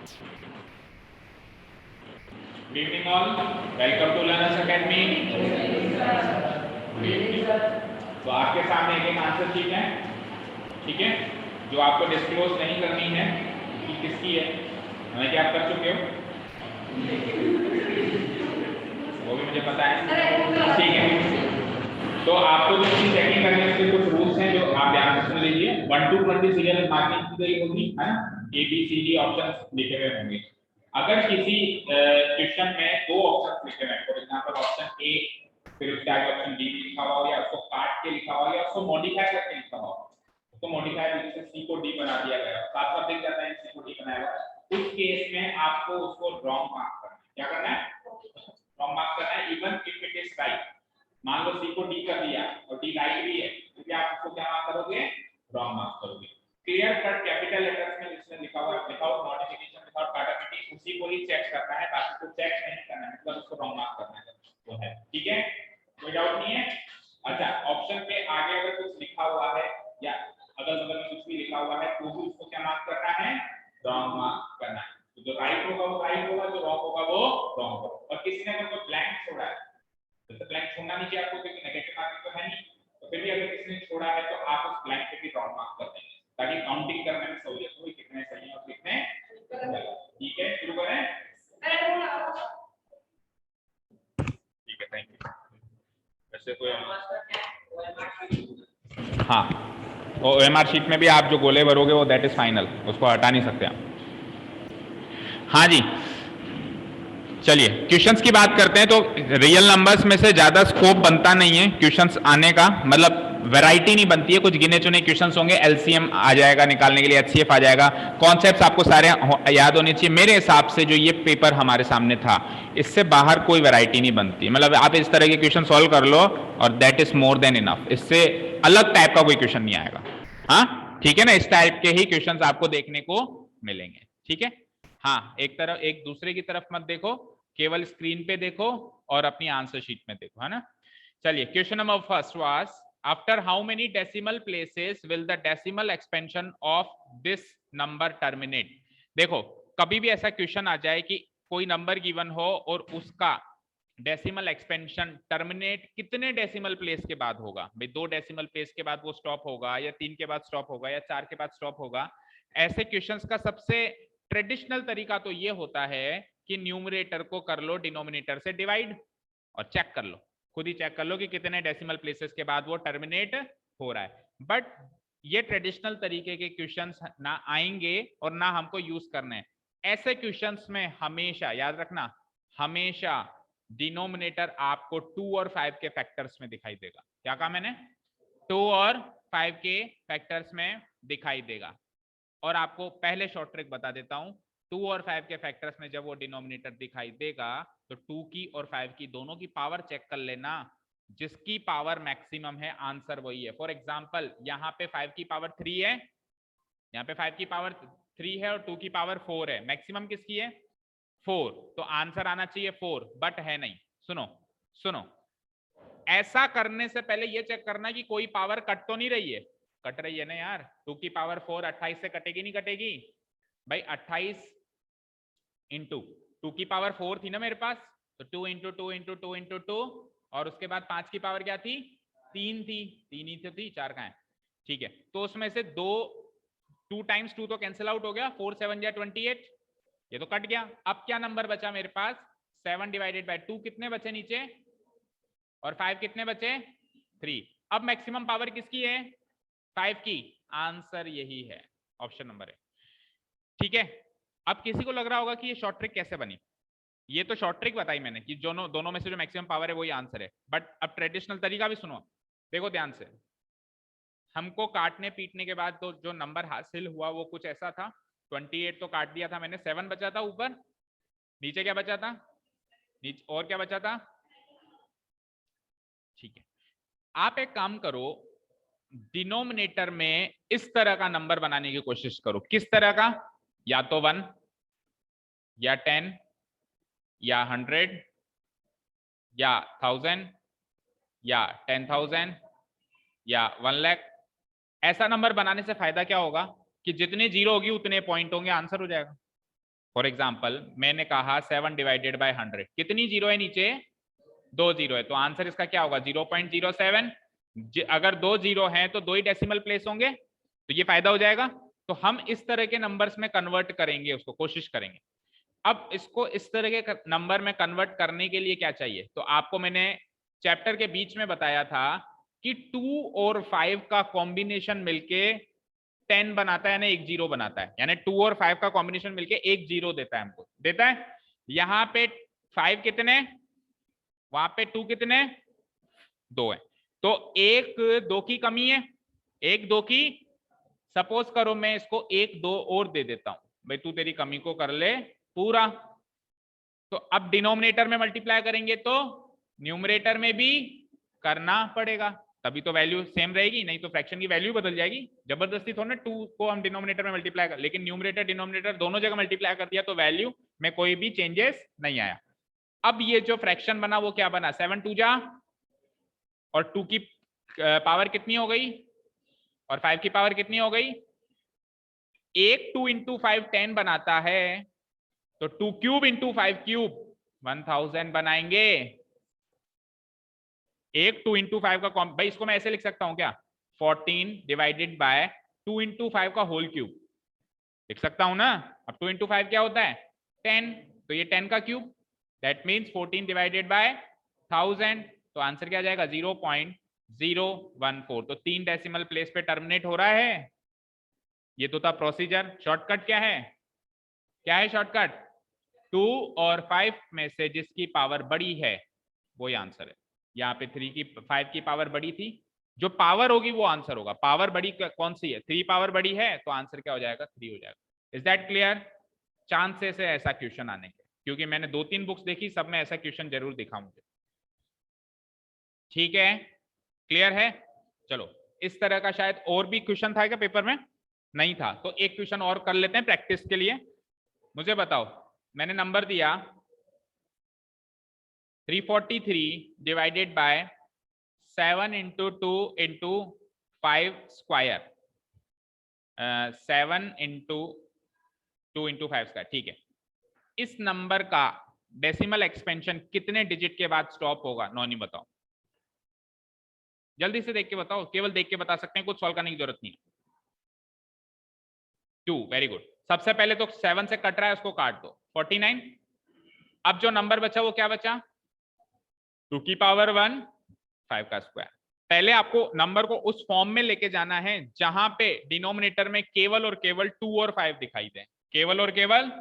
Good evening all. Welcome to Learners Academy. तो आपके सामने एक आंसर शीट है, ठीक है, जो आपको डिस्क्लोज नहीं करनी है कि किसकी है, हालांकि आप कर चुके हो, वो भी मुझे पता है, ठीक है। तो आपको जो चीज चेकिंग करने के कुछ रूल्स हैं जो आप ध्यान से सुन लीजिए। 1 to 20 सीरियल मार्किंग की गई होगी, है ना, A B C D option लिखे हुए होंगे। अगर किसी क्वेश्चन में दो ऑप्शन लिखे हुए हैं, फॉर एग्जांपल ऑप्शन ए, फिर उसके आगे ऑप्शन डी लिखा हुआ या उसको काट के लिखा हुआ या उसको मॉडिफाई करके लिखा हुआ, तो मॉडिफाई जैसे सी को डी बना दिया गया, साथ साथ दिख जाता है सी को डी बनाया हुआ, उस केस में आपको उसको रॉन्ग मार्क करना है। क्या करना है? रॉन्ग मार्क करना है, even if it is right. मान लो सी को डी कर दिया और डी राइट भी है, तो क्या आप उसको क्या मार्क करोगे? रॉन्ग मार्क करोगे। क्लियर कट कैपिटल लेटर्स में जिसने लिखा हुआ है विदाउट मॉडिफिकेशन विदाउट काटाकुटी, उसी को ही चेक करना है, बाकी को चेक नहीं करना है, मतलब उसको रॉन्ग मार्क करना है, वो है, ठीक है, कोई डाउट नहीं है। अच्छा, ऑप्शन पे आगे अगर कुछ लिखा हुआ है या अगल बगल में कुछ भी लिखा हुआ है तो भी उसको क्या मार्क करना है? रॉन्ग मार्क करना है। तो जो राइट होगा वो राइट होगा, जो रॉन्ग होगा वो रॉन्ग होगा। और किसी ने अगर ब्लैंक छोड़ा है, तो ब्लैंक छोड़ना नहीं चाहिए आपको, क्योंकि नेगेटिव मार्किंग तो है नहीं, तो फिर भी अगर किसी ने छोड़ा है तो आप उस ब्लैंक पे भी रॉन्ग मार्क कर देंगे, ताकि काउंटिंग करने में सहूलियत हो, कितने सही है और कितने गलत। ठीक है, शुरू करें? ठीक है, थैंक यू। वैसे कोई हाँ, ओएमआर शीट में भी आप जो गोले भरोगे वो दैट इज फाइनल, उसको हटा नहीं सकते आप। हाँ जी, चलिए क्वेश्चंस की बात करते हैं। तो रियल नंबर्स में से ज्यादा स्कोप बनता नहीं है क्वेश्चंस आने का, मतलब वैरायटी नहीं बनती है, कुछ गिने चुने क्वेश्चंस होंगे, एलसीएम आ जाएगा निकालने के लिए, एचसीएफ आ जाएगा, कॉन्सेप्ट्स आपको सारे याद होने चाहिए। मेरे हिसाब से जो ये पेपर हमारे सामने था, इससे बाहर कोई वैरायटी नहीं बनती, मतलब आप इस तरह के क्वेश्चन सॉल्व कर लो और that is more than enough, इससे अलग टाइप का कोई क्वेश्चन नहीं आएगा। हाँ ठीक है ना, इस टाइप के ही क्वेश्चन आपको देखने को मिलेंगे, ठीक है। हाँ, एक तरफ एक दूसरे की तरफ मत देखो, केवल स्क्रीन पे देखो और अपनी आंसर शीट में देखो, है ना। चलिए, question number first was after how many decimal places will the decimal expansion of this number terminate. देखो, कभी भी ऐसा क्वेश्चन आ जाए कि कोई नंबर गिवन हो और उसका डेसिमल एक्सपेंशन टर्मिनेट कितने डेसिमल प्लेस के बाद होगा, भाई 2 डेसिमल प्लेस के बाद वो स्टॉप होगा या 3 के बाद स्टॉप होगा या 4 के बाद स्टॉप होगा। ऐसे क्वेश्चंस का सबसे ट्रेडिशनल तरीका तो ये होता है कि न्यूमरेटर को कर लो डिनोमिनेटर से डिवाइड और चेक कर लो, खुद ही चेक कर लो कि कितने डेसिमल प्लेसेस के बाद वो टर्मिनेट हो रहा है। बट ये ट्रेडिशनल तरीके के क्वेश्चंस ना आएंगे और ना हमको यूज करने हैं। ऐसे क्वेश्चंस में हमेशा याद रखना, हमेशा डिनोमिनेटर आपको 2 और 5 के फैक्टर्स में दिखाई देगा। क्या कहा मैंने? 2 और 5 के फैक्टर्स में दिखाई देगा। और आपको पहले शॉर्ट ट्रिक बता देता हूं, 2 और 5 के फैक्टर्स में जब वो डिनोमिनेटर दिखाई देगा तो 2 की और 5 की दोनों की पावर चेक कर लेना, जिसकी पावर मैक्सिमम है आंसर वही है। फॉर एग्जांपल यहाँ पे 5 की पावर 3 है, यहाँ पे 5 की पावर 3 है और 2 की पावर 4 है, मैक्सिमम किसकी है? 4, तो आंसर आना चाहिए 4, बट है नहीं। सुनो सुनो, ऐसा करने से पहले ये चेक करना कि कोई पावर कट तो नहीं रही है। कट रही है ना यार, 2 की पावर 4 28 से कटेगी नहीं कटेगी? भाई 28 इंटू 2 की पावर 4 थी ना मेरे पास, तो 2 इंटू 2 इंटू 2 इंटू 2, और उसके बाद 5 की पावर क्या थी? 3 थी, 3 ही तो थी, 4 कहाँ है? ठीक है, तो उसमें से 2 टाइम्स 2 तो कैंसिल आउट हो गया, 4 7 जा 28, ये तो कट गया। अब क्या नंबर बचा मेरे पास? 7 डिवाइडेड बाय 2 कितने बचे नीचे, और 5 कितने बचे? 3। अब मैक्सिमम पावर किसकी है? 5 की। आंसर यही है, ऑप्शन नंबर है, ठीक है। अब किसी को लग रहा होगा कि ये शॉर्ट ट्रिक कैसे बनी, ये तो शॉर्ट ट्रिक बताई मैंने कि दोनों में से जो मैक्सिमम पावर है वही आंसर है, बट अब ट्रेडिशनल तरीका भी सुनो, देखो ध्यान से। हमको काटने पीटने के बाद तो जो नंबर हासिल हुआ वो कुछ ऐसा था, 28 तो काट दिया था मैंने, 7 बचा था ऊपर, नीचे क्या बचा था? नीचे और क्या बचा था? ठीक है, आप एक काम करो, डिनोमिनेटर में इस तरह का नंबर बनाने की कोशिश करो। किस तरह का? या तो 1 या 10 या 100 या 1000 या 10,000 या 1 लाख। ऐसा नंबर बनाने से फायदा क्या होगा कि जितने जीरो होगी उतने पॉइंट होंगे, आंसर हो जाएगा। फॉर एग्जाम्पल मैंने कहा 7 डिवाइडेड बाय 100, कितनी जीरो है नीचे? 2 जीरो है, तो आंसर इसका क्या होगा? 0.07। अगर 2 जीरो हैं तो 2 ही डेसिमल प्लेस होंगे, तो ये फायदा हो जाएगा। तो हम इस तरह के नंबर्स में कन्वर्ट करेंगे, उसको कोशिश करेंगे। अब इसको इस तरह के नंबर में कन्वर्ट करने के लिए क्या चाहिए? तो आपको मैंने चैप्टर के बीच में बताया था कि 2 और 5 का कॉम्बिनेशन मिलके 10 बनाता है, यानी एक जीरो बनाता है, यानी 2 और 5 का कॉम्बिनेशन मिलके एक जीरो देता है हमको, देता है। यहाँ पे 5 कितने, वहां पे 2 कितने, 2 है, तो एक 2 की कमी है, एक 2 की। सपोज करो मैं इसको एक 2 और दे देता हूं, भाई तू तेरी कमी को कर ले पूरा। तो अब डिनोमिनेटर में मल्टीप्लाई करेंगे तो न्यूमरेटर में भी करना पड़ेगा, तभी तो वैल्यू सेम रहेगी, नहीं तो फ्रैक्शन की वैल्यू बदल जाएगी। जबरदस्ती थोड़ा ना 2 को हम डिनोमिनेटर में मल्टीप्लाई कर, लेकिन न्यूमरेटर डिनोमिनेटर दोनों जगह मल्टीप्लाई कर दिया तो वैल्यू में कोई भी चेंजेस नहीं आया। अब ये जो फ्रैक्शन बना वो क्या बना? 7 2 जा, और 2 की पावर कितनी हो गई, और 5 की पावर कितनी हो गई? एक 2 इंटू 5 10 बनाता है, तो 2 क्यूब इंटू 5 क्यूब 1000 बनाएंगे। एक 2 इंटू 5 का भाई इसको मैं ऐसे लिख सकता हूं क्या? 14 डिवाइडेड बाय 2 इंटू 5 का होल क्यूब लिख सकता हूं ना। अब 2 इंटू 5 क्या होता है? 10, तो ये 10 का cube, that means 14 divided by 1000, तो आंसर क्या आ जाएगा? 0.014। तो 3 डेसिमल प्लेस पे टर्मिनेट हो रहा है। ये तो था प्रोसीजर। शॉर्टकट क्या है? क्या है शॉर्टकट? 2 और 5 में से जिसकी पावर बड़ी है वही आंसर है। यहाँ पे 5 की पावर बड़ी थी, जो पावर होगी वो आंसर होगा। पावर बड़ी कौन सी है? 3 पावर बड़ी है, तो आंसर क्या हो जाएगा? 3 हो जाएगा। Is that clear? चांसेस है ऐसा क्वेश्चन आने के, क्योंकि मैंने 2-3 बुक्स देखी, सब में ऐसा क्वेश्चन जरूर दिखा मुझे। ठीक है, क्लियर है? चलो, इस तरह का शायद और भी क्वेश्चन था क्या पेपर में? नहीं था, तो एक क्वेश्चन और कर लेते हैं प्रैक्टिस के लिए। मुझे बताओ, मैंने नंबर दिया 343 divided by 7 into 2 into 5 square, 7 into 2 into 5 square, ठीक है। इस नंबर का डेसिमल एक्सपेंशन कितने डिजिट के बाद स्टॉप होगा? नॉनी बताओ, जल्दी से देख के बताओ, केवल देख के बता सकते हैं, कुछ सॉल्व करने की जरूरत नहीं। 2, वेरी गुड। सबसे पहले तो 7 से कट रहा है, उसको काट दो, 49। अब जो नंबर बचा वो क्या बचा? 2 की पावर 1 5 का स्क्वायर। पहले आपको नंबर को उस फॉर्म में लेके जाना है जहां पे डिनोमिनेटर में केवल और केवल 2 और 5 दिखाई दे, केवल और केवल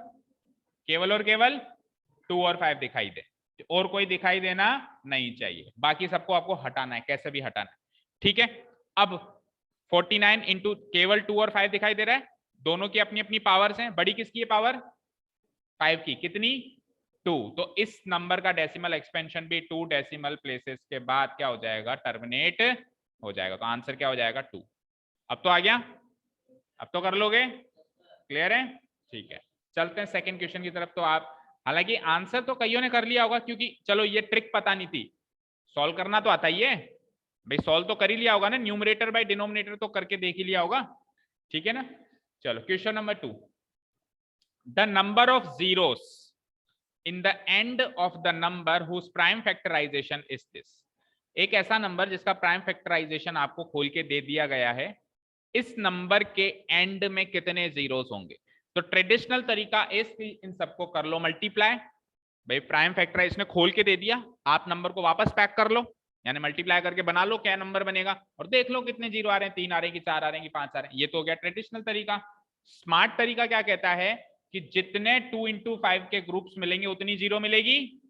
2 और 5 दिखाई दे, और कोई दिखाई देना नहीं चाहिए। बाकी सबको आपको हटाना है, कैसे भी हटाना है, ठीक है। अब 49 इंटू केवल 2 और 5 दिखाई दे रहा है, दोनों की अपनी अपनी पावर्स हैं। बड़ी किसकी है पावर? 5 की, कितनी? 2। तो इस नंबर का डेसिमल एक्सपेंशन भी 2 डेसिमल प्लेसेस के बाद क्या हो जाएगा? टर्मिनेट हो जाएगा। तो आंसर क्या हो जाएगा? 2। अब तो आ गया, अब तो कर लोगे, क्लियर है? ठीक है, चलते हैं सेकंड क्वेश्चन की तरफ। तो आप, हालांकि आंसर तो कईयों ने कर लिया होगा, क्योंकि चलो ये ट्रिक पता नहीं थी, सॉल्व करना तो आता ही है भाई, सॉल्व तो कर ही लिया होगा ना, न्यूमरेटर बाय डिनोमिनेटर तो करके देख ही लिया होगा, ठीक है ना। चलो question number 2, the number of zeros in the end of the number whose prime factorization is this। एक ऐसा नंबर जिसका प्राइम फैक्टराइजेशन आपको खोल के दे दिया गया है, इस नंबर के एंड में कितने जीरोस होंगे? तो ट्रेडिशनल तरीका इस इन सबको कर लो मल्टीप्लाई। भाई प्राइम फैक्टराइज ने खोल के दे दिया, आप नंबर को वापस पैक कर लो, यानी मल्टीप्लाई करके बना लो क्या नंबर बनेगा, और देख लो कितने जीरो आ रहे हैं, 3 आ रहे हैं कि 4 आ रहे हैं कि 5 आ रहे हैं। ये तो हो गया ट्रेडिशनल तरीका। स्मार्ट तरीका क्या कहता है कि जितने 2 इंटू 5 के ग्रुप्स मिलेंगे उतनी जीरो मिलेगी,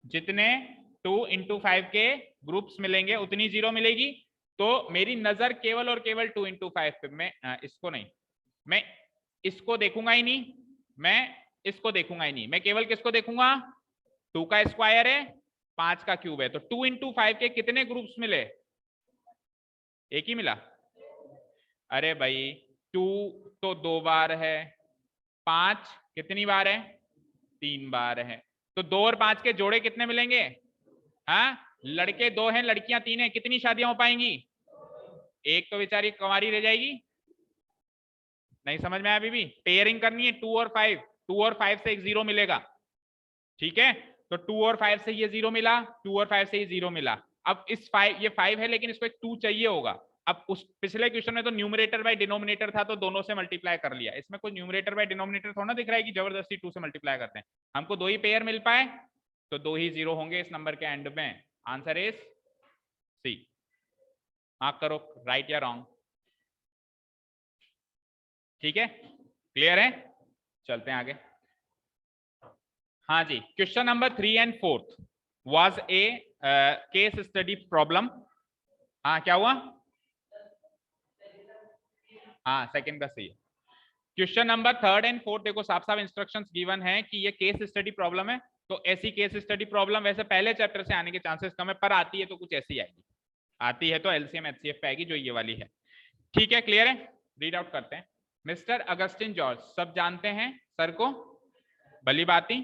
जितने 2 इंटू 5 के ग्रुप्स मिलेंगे उतनी जीरो मिलेगी। तो मेरी नजर केवल और केवल 2 इंटू 5 पे, मैं इसको नहीं, मैं इसको देखूंगा ही नहीं, मैं इसको देखूंगा ही नहीं, मैं केवल किसको देखूंगा? 2 का स्क्वायर है, 5 का क्यूब है। तो 2 इंटू 5 के कितने ग्रुप्स मिले? एक ही मिला। अरे भाई 2 तो 2 बार है, 5 कितनी बार है? 3 बार है। तो 2 और 5 के जोड़े कितने मिलेंगे? हाँ, लड़के 2 हैं, लड़कियां 3 हैं, कितनी शादियां हो पाएंगी? एक तो बेचारी कुंवारी रह जाएगी। नहीं समझ में आया? अभी भी पेयरिंग करनी है 2 और 5, 2 और 5 से एक 0 मिलेगा, ठीक है। तो 2 और 5 से ये 0 मिला, 2 और 5 से ये 0 मिला। अब इस 5, ये 5 है लेकिन इसको एक 2 चाहिए होगा। अब उस पिछले क्वेश्चन में तो न्यूमरेटर बाय डिनोमिनेटर था, तो दोनों से मल्टीप्लाई कर लिया। इसमें कोई न्यूमरेटर बाय डिनोमिनेटर थोड़ा ना दिख रहा है कि जबरदस्ती 2 से मल्टीप्लाई करते हैं। हमको 2 ही पेयर मिल पाए तो 2 ही 0 होंगे इस नंबर के एंड में। Answer is C. मार्क करो राइट या रॉन्ग। ठीक है, क्लियर है, चलते हैं आगे। हाँ जी, question number 3 and 4 was a case study problem. हाँ क्या हुआ? हाँ सेकंड का सही है। क्वेश्चन नंबर 3 एंड 4 देखो साफ साफ इंस्ट्रक्शंस गिवन है कि ये केस स्टडी प्रॉब्लम है। तो ऐसी केस स्टडी प्रॉब्लम वैसे पहले चैप्टर से आने के चांसेस कम है, पर आती है तो कुछ ऐसी आएगी। आती है तो एलसीएम एचसीएफ पे आएगी, जो ये वाली है। ठीक है, क्लियर है, रीड आउट करते हैं। मिस्टर अगस्टिन जॉर्ज, सब जानते हैं सर को, भली बाती,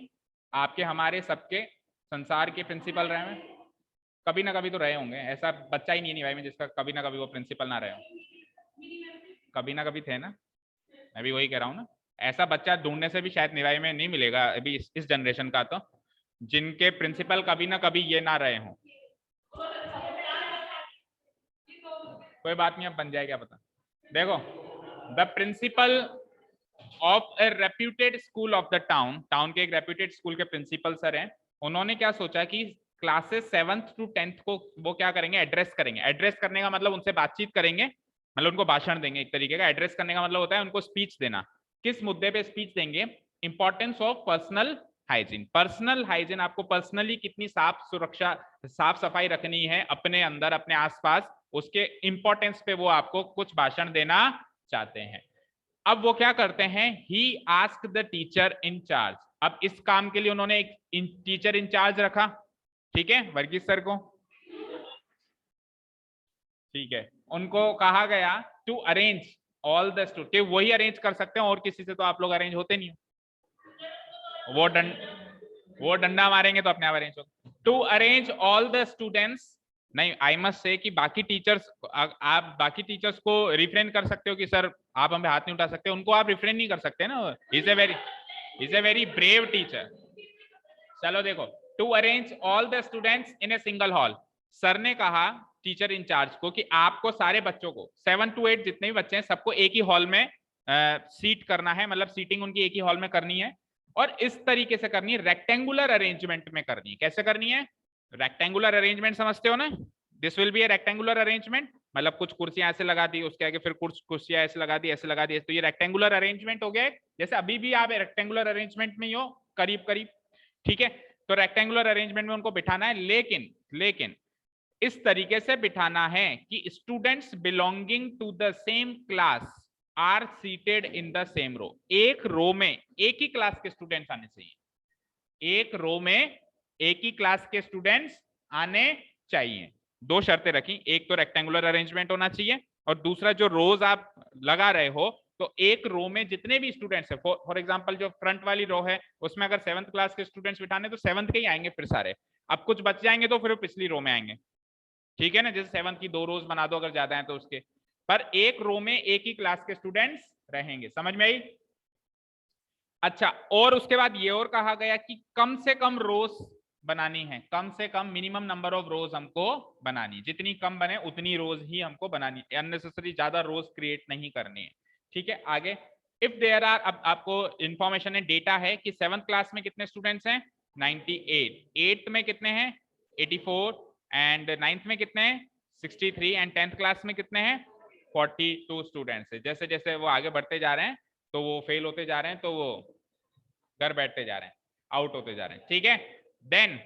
आपके हमारे सबके संसार के प्रिंसिपल रहे हैं, कभी ना कभी तो रहे होंगे। ऐसा बच्चा ही नहीं है भाई में जिसका कभी ना कभी वो प्रिंसिपल ना रहे हो। कभी ना कभी थे ना, मैं भी वही कह रहा हूँ ना। ऐसा बच्चा ढूंढने से भी शायद निवाई में नहीं मिलेगा अभी इस जनरेशन का, तो जिनके प्रिंसिपल कभी ना कभी ये ना रहे हों। कोई बात नहीं, अब बन जाए क्या पता। देखो, the principle of A reputed school of the town, town के एक रेप्यूटेड स्कूल के प्रिंसिपल सर हैं, उन्होंने क्या सोचा कि क्लासेस 7th to 10th को वो क्या करेंगे, एड्रेस करेंगे। एड्रेस करने का मतलब उनसे बातचीत करेंगे, मतलब उनको भाषण देंगे एक तरीके का। एड्रेस करने का मतलब होता है उनको स्पीच देना। किस मुद्दे पे स्पीच देंगे? Importance of personal hygiene. Personal hygiene, आपको पर्सनली कितनी साफ सुरक्षा, साफ सफाई रखनी है अपने अंदर, अपने आसपास, उसके इंपॉर्टेंस पे वो आपको कुछ भाषण देना चाहते हैं। अब वो क्या करते हैं, he ask the teacher in charge. अब इस काम के लिए उन्होंने एक टीचर इन चार्ज रखा, ठीक है, वर्गीस सर को। ठीक है, उनको कहा गया to arrange all the student, वही अरेंज कर सकते हैं और किसी से तो आप लोग अरेंज होते नहीं हो। वो डंडा मारेंगे तो अपने आप अरेंज होगा। To arrange all the students, नहीं आई मस्ट से कि बाकी टीचर्स, आप बाकी टीचर्स को रिफ्रेन कर सकते हो कि सर आप हमें हाथ नहीं उठा सकते, उनको आप रिफ्रेन नहीं कर सकते ना। Is a very brave teacher. चलो देखो, to arrange all the students in a single hall. Sir ने कहा टीचर इंचार्ज को कि आपको सारे बच्चों को 7 to 8 जितने भी बच्चे हैं सबको एक ही हॉल में सीट करना है, मतलब सीटिंग उनकी एक ही हॉल में करनी है। और इस तरीके से करनी है, रेक्टेंगुलर अरेंजमेंट में करनी है। कैसे करनी है? रेक्टेंगुलर अरेंजमेंट समझते हो ना? This will be A rectangular arrangement, मतलब कुछ कुर्सियां ऐसे लगा दी, उसके आगे फिर कुछ कुर्सियां ऐसे लगा दी, ऐसे लगा दी, तो ये रेक्टेंगुलर अरेंजमेंट हो गया। जैसे अभी भी आप रेक्टेंगुलर अरेंजमेंट में ही हो करीब करीब, ठीक है। तो रेक्टेंगुलर अरेंजमेंट में उनको बिठाना है, लेकिन इस तरीके से बिठाना है कि students belonging to the same class are seated in the same row. एक रो में एक ही क्लास के स्टूडेंट्स आने चाहिए, एक रो में एक ही क्लास के स्टूडेंट्स आने चाहिए। दो शर्तें रखी, एक तो रेक्टेंगुलर अरेंजमेंट होना चाहिए, और दूसरा जो रोज आप लगा रहे हो तो एक रो में जितने भी स्टूडेंट्स है, फॉर एग्जांपल जो फ्रंट वाली रो है उसमें अगर 7th क्लास के स्टूडेंट्स बिठाने तो 7th के ही आएंगे फिर सारे। अब कुछ बच जाएंगे तो फिर पिछली रो में आएंगे, ठीक है ना। जैसे 7th की 2 रोज बना दो अगर ज्यादा है तो उसके, पर एक रो में एक ही क्लास के स्टूडेंट्स रहेंगे। समझ में आई? अच्छा, और उसके बाद ये और कहा गया कि कम से कम रोज बनानी है, कम से कम मिनिमम नंबर ऑफ रोज हमको बनानी, जितनी कम बने उतनी रोज ही हमको बनानी, अननेसेसरी ज्यादा रोज क्रिएट नहीं करनी है। ठीक है, आगे इफ देयर आर, अब आपको इंफॉर्मेशन है, डेटा है कि 7th क्लास में कितने स्टूडेंट्स हैं 98, 8th में कितने हैं 84, एंड 9th में कितने हैं 63, एंड 10th क्लास में कितने हैं 42 स्टूडेंट्स है। जैसे जैसे वो आगे बढ़ते जा रहे हैं तो वो फेल होते जा रहे हैं, तो वो घर बैठते जा रहे हैं, आउट होते जा रहे हैं, ठीक है। देन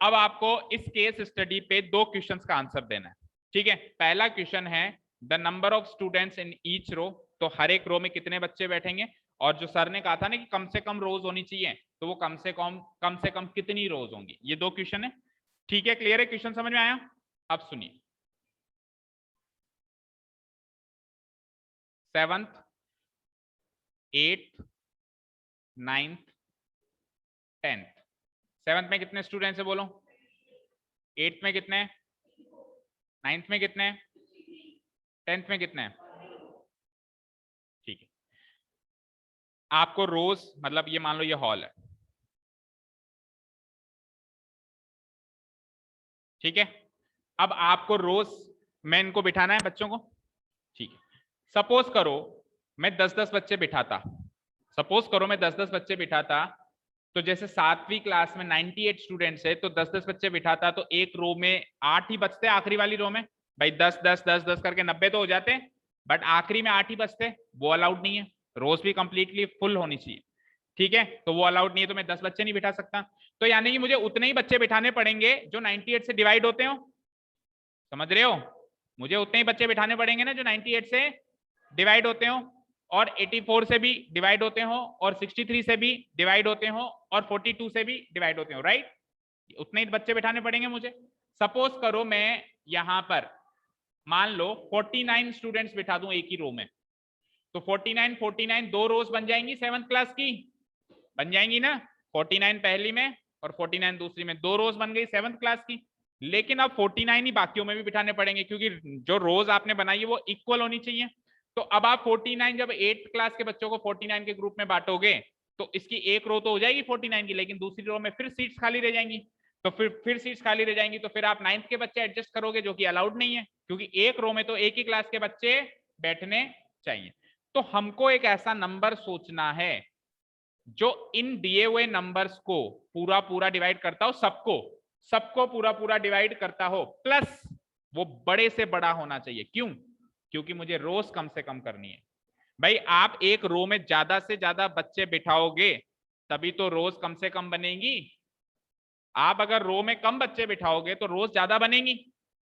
अब आपको इस केस स्टडी पे 2 क्वेश्चंस का आंसर देना है, ठीक है। पहला क्वेश्चन है the number of students in each row, तो हर एक रो में कितने बच्चे बैठेंगे, और जो सर ने कहा था ना कि कम से कम रोज होनी चाहिए, तो वो कम से कम कितनी रोज होंगी, ये 2 क्वेश्चन है, ठीक है। क्लियर है, क्वेश्चन समझ में आया? अब सुनिए, 7th 8th 9th 10th। 7th में कितने स्टूडेंट्स है बोलो, 8th में कितने, 9th में कितने, 10th में कितने, ठीक है। आपको रोज, मतलब ये मान लो ये हॉल है, ठीक है। अब आपको रोज में इनको बिठाना है बच्चों को, ठीक है। सपोज करो मैं 10-10 बच्चे बिठाता, सपोज करो मैं 10-10 बच्चे बिठाता, तो जैसे 7वीं क्लास में 98 स्टूडेंट्स है, तो 10-10 बच्चे बिठाता तो एक रो में 8 ही बचते, आखिरी वाली रो में भाई 10-10-10-10 करके 90 तो हो जाते, बट आखिरी में 8 ही बचते, वो अलाउड नहीं है। रोज भी कंप्लीटली फुल होनी चाहिए, ठीक है, तो वो अलाउड नहीं है, तो मैं 10 बच्चे नहीं बिठा सकता। तो यानी कि मुझे उतने ही बच्चे बिठाने पड़ेंगे जो 98 से डिवाइड होते हो, समझ रहे हो, मुझे उतने ही बच्चे बिठाने पड़ेंगे ना जो 98 से डिवाइड होते हो, और 84 से भी डिवाइड होते हो, और 63 से भी डिवाइड होते हो, और 42 से भी डिवाइड होते हो, राइट। उतने ही बच्चे बिठाने पड़ेंगे मुझे। सपोज करो मैं यहां पर मान लो 49 स्टूडेंट्स बिठा दूं एक ही रो में, तो 49 49 दो रोज बन जाएंगी 7th क्लास की, बन जाएंगी ना, 49 पहली में और 49 दूसरी में, दो रोज बन गई 7th क्लास की। लेकिन अब 49 ही बाकियों में भी बिठाने पड़ेंगे, क्योंकि जो रोज आपने बनाई है वो इक्वल होनी चाहिए। तो अब आप 49 जब 8th क्लास के बच्चों को 49 के ग्रुप में बांटोगे, तो इसकी एक रो तो हो जाएगी 49 की, लेकिन दूसरी रो में फिर सीट्स खाली रह जाएंगी, तो फिर सीट्स खाली रह जाएंगी, तो फिर आप 9th के बच्चे एडजस्ट करोगे, जो कि अलाउड नहीं है, क्योंकि एक रो में तो एक ही क्लास के बच्चे बैठने चाहिए। तो हमको एक ऐसा नंबर सोचना है जो इन दिए हुए नंबर्स को पूरा पूरा डिवाइड करता हो, सबको सबको पूरा पूरा डिवाइड करता हो, प्लस वो बड़े से बड़ा होना चाहिए। क्यों? क्योंकि मुझे रोज कम से कम करनी है। भाई आप एक रो में ज्यादा से ज्यादा बच्चे बिठाओगे तभी तो रोज कम से कम बनेगी। आप अगर रो में कम बच्चे बिठाओगे तो रोज ज्यादा बनेगी।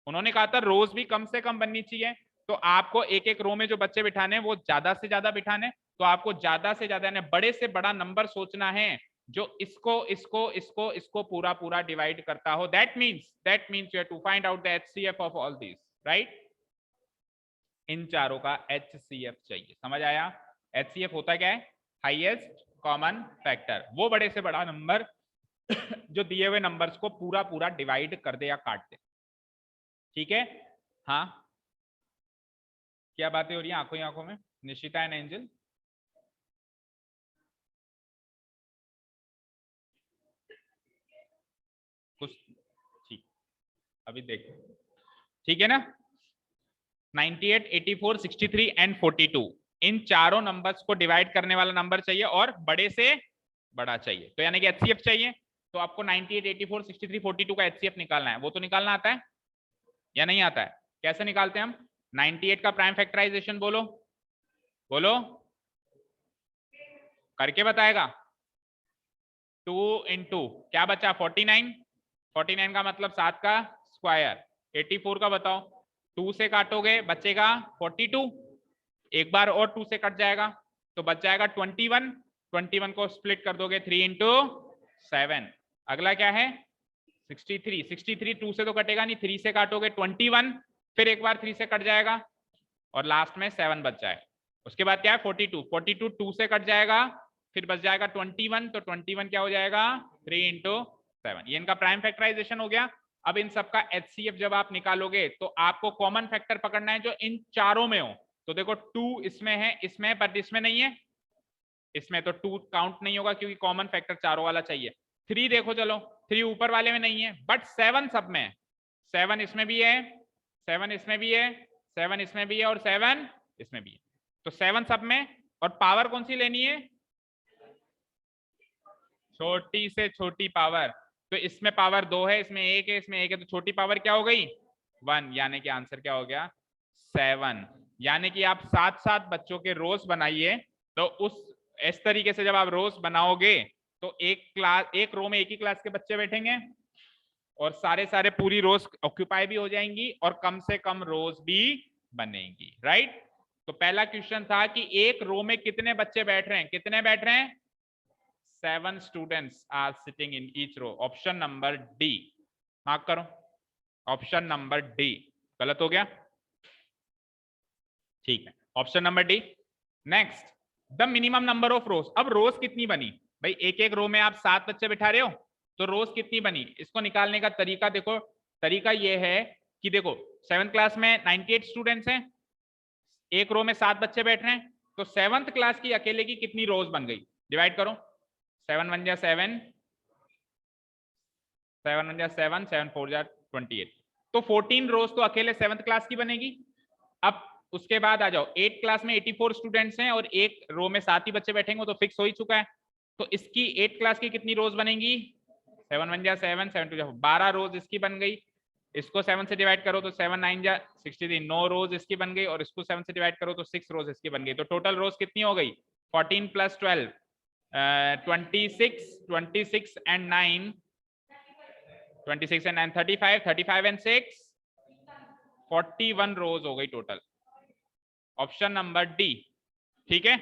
उन्होंने कहा था रोज भी कम से कम बननी चाहिए, तो आपको एक एक रो में जो बच्चे बिठाने हैं वो ज्यादा से ज्यादा बिठाने, तो आपको ज्यादा से ज्यादा यानी बड़े से बड़ा नंबर सोचना है जो इसको इसको इसको इसको पूरा पूरा डिवाइड करता हो। That means you have to find out the HCF of all this, right. इन चारों का एचसीएफ चाहिए, समझ आया। एचसीएफ होता क्या है? हाईएस्ट कॉमन फैक्टर, वो बड़े से बड़ा नंबर जो दिए हुए नंबर्स को पूरा पूरा डिवाइड कर दे या काट दे, ठीक है। हाँ, क्या बातें हो रही है आंखों ही आंखों में, निशिता एंड एंजल? कुछ ठीक, अभी देखो, ठीक है ना। 98, 84, 63 एंड 42, इन चारों नंबर्स को डिवाइड करने वाला नंबर चाहिए और बड़े से बड़ा चाहिए, तो यानी कि एचसीएफ चाहिए। तो आपको 98, 84, 63, 42 का एचसीएफ निकालना है। वो तो निकालना आता है या नहीं आता है? कैसे निकालते हैं हम? 98 का प्राइम फैक्टराइजेशन बोलो, बोलो, करके बताएगा। 2 इंटू क्या बचा? 49, 49 का मतलब 7 का स्क्वायर। 84 का बताओ, 2 से काटोगे बचेगा 42, एक बार और 2 से कट जाएगा तो बच जाएगा 21, 21 को स्प्लिट कर दोगे 3 इंटू 7। अगला क्या है? 63, 63 2 से तो कटेगा नहीं, 3 से काटोगे 21, फिर एक बार 3 से कट जाएगा और लास्ट में 7 बच जाएगा। उसके बाद क्या है? 42, 42 2 से कट जाएगा, फिर बच जाएगा 21, तो 21 क्या हो जाएगा? 3 इंटू 7। ये इनका प्राइम फैक्टराइजेशन हो गया। अब इन सबका एचसीएफ जब आप निकालोगे तो आपको कॉमन फैक्टर पकड़ना है जो इन चारों में हो। तो देखो 2 इसमें है, इसमें, बट इसमें नहीं है, इसमें तो 2 काउंट नहीं होगा क्योंकि कॉमन फैक्टर चारों वाला चाहिए। 3 देखो, चलो 3 ऊपर वाले में नहीं है, बट 7 सब में है। 7 इसमें भी है, 7 इसमें भी है, 7 इसमें भी है और 7 इसमें भी है, तो 7 सब में। और पावर कौन सी लेनी है? छोटी से छोटी पावर। तो इसमें पावर 2 है, इसमें 1 है, इसमें 1 है, तो छोटी पावर क्या हो गई? 1, यानी कि आंसर क्या हो गया? 7। यानी कि आप 7-7 बच्चों के रोज बनाइए, तो उस इस तरीके से जब आप रोज बनाओगे तो एक रो में एक ही क्लास के बच्चे बैठेंगे और सारे सारे पूरी रोज ऑक्यूपाई भी हो जाएंगी और कम से कम रोज भी बनेंगी, राइट। तो पहला क्वेश्चन था कि एक रो में कितने बच्चे बैठ रहे हैं? कितने बैठ रहे हैं? 7 students are sitting in each row. Option number D mark करो, ऑप्शन नंबर डी। गलत हो गया, ठीक है, option number D. Next, the minimum number of rows. अब रोज कितनी बनी? भाई एक एक रो में आप 7 बच्चे बिठा रहे हो, तो रोज कितनी बनी? इसको निकालने का तरीका देखो। तरीका यह है कि देखो 7th क्लास में 98 स्टूडेंट्स हैं, एक रो में 7 बच्चे बैठ रहे हैं, तो 7th क्लास की अकेले की कितनी रोज बन गई, डिवाइड करो। 7 1 जा 7, 7 1 जा 7, 7 4 जा 28, तो 14 रोज तो अकेले 7th क्लास की बनेगी। अब उसके बाद आ जाओ, 8 क्लास में 84 स्टूडेंट्स हैं और एक रो में 7 ही बच्चे बैठेंगे, तो फिक्स हो ही चुका है। तो इसकी 8 क्लास की कितनी रोज बनेंगी, 7 1 जा 7, 7 2 जा 12 रोज इसकी बन गई। इसको 7 से डिवाइड करो तो 7 9 जा 63, 9 रोज इसकी बन गई, और इसको 7 से डिवाइड करो तो 6 रोज इसकी बन गई। तो टोटल रोज कितनी हो गई, 14 + 12 26, 26 एंड 9 26 एंड 9 35, 35 एंड 6 41 रोज हो गई टोटल। ऑप्शन नंबर डी, ठीक है।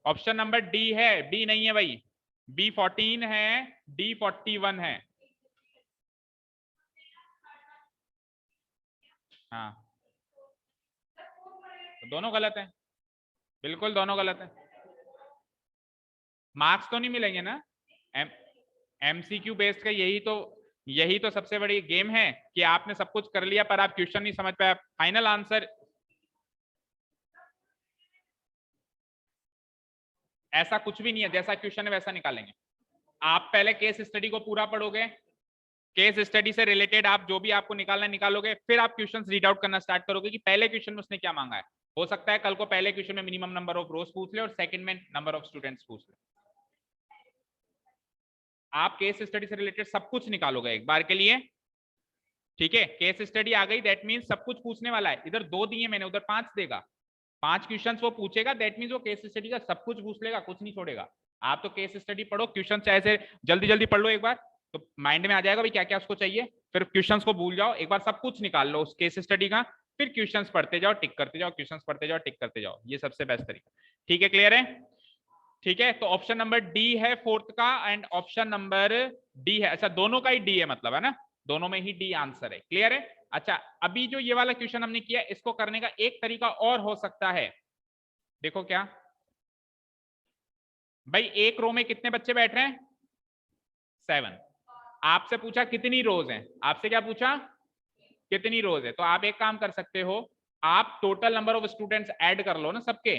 ऑप्शन नंबर डी है, बी नहीं है भाई, बी 14 है, डी 41 है। हाँ, तो दोनों गलत है, बिल्कुल दोनों गलत है। मार्क्स तो नहीं मिलेंगे ना, एमसीक्यू बेस्ड का यही तो सबसे बड़ी गेम है कि आपने सब कुछ कर लिया पर आप क्वेश्चन नहीं समझ पाए, फाइनल आंसर। ऐसा कुछ भी नहीं है, जैसा क्वेश्चन है वैसा निकालेंगे। आप पहले केस स्टडी को पूरा पढ़ोगे, केस स्टडी से रिलेटेड आप जो भी आपको निकालना निकालोगे, फिर आप क्वेश्चंस रीड आउट करना स्टार्ट करोगे कि पहले क्वेश्चन में उसने क्या मांगा है। हो सकता है कल को पहले क्वेश्चन में मिनिमम नंबर ऑफ रोज पूछ ले और सेकंड में नंबर ऑफ स्टूडेंट्स पूछ ले। आप केस स्टडी से रिलेटेड सब कुछ निकालोगे एक बार के लिए, ठीक है। केस स्टडी आ गई, दैट मींस सब कुछ पूछने वाला है। इधर 2 दिए मैंने, उधर 5 देगा, 5 क्वेश्चंस वो पूछेगा, दैट मींस वो केस स्टडी का सब कुछ पूछ लेगा, कुछ नहीं छोड़ेगा। आप तो केस स्टडी पढ़ो, क्वेश्चन ऐसे जल्दी जल्दी पढ़ लो एक बार, तो माइंड में आ जाएगा भाई क्या क्या उसको चाहिए। फिर क्वेश्चंस को भूल जाओ, एक बार सब कुछ निकाल लो उस केस स्टडी का, फिर क्वेश्चंस पढ़ते जाओ, टिक करते जाओ, क्वेश्चंस पढ़ते जाओ, टिक करते जाओ। ये सबसे बेस्ट तरीका, ठीक है, क्लियर है। ठीक है, तो ऑप्शन नंबर डी है 4th का, एंड ऑप्शन नंबर डी है, अच्छा दोनों का ही डी है मतलब, है ना, दोनों में ही डी आंसर है, क्लियर है। अच्छा, अभी जो ये वाला क्वेश्चन हमने किया, इसको करने का एक तरीका और हो सकता है, देखो क्या भाई, एक रो में कितने बच्चे बैठ रहे हैं, 7। आपसे पूछा कितनी रोज हैं, आपसे क्या पूछा, कितनी रोज है। तो आप एक काम कर सकते हो, आप total number of students add कर लो ना सबके,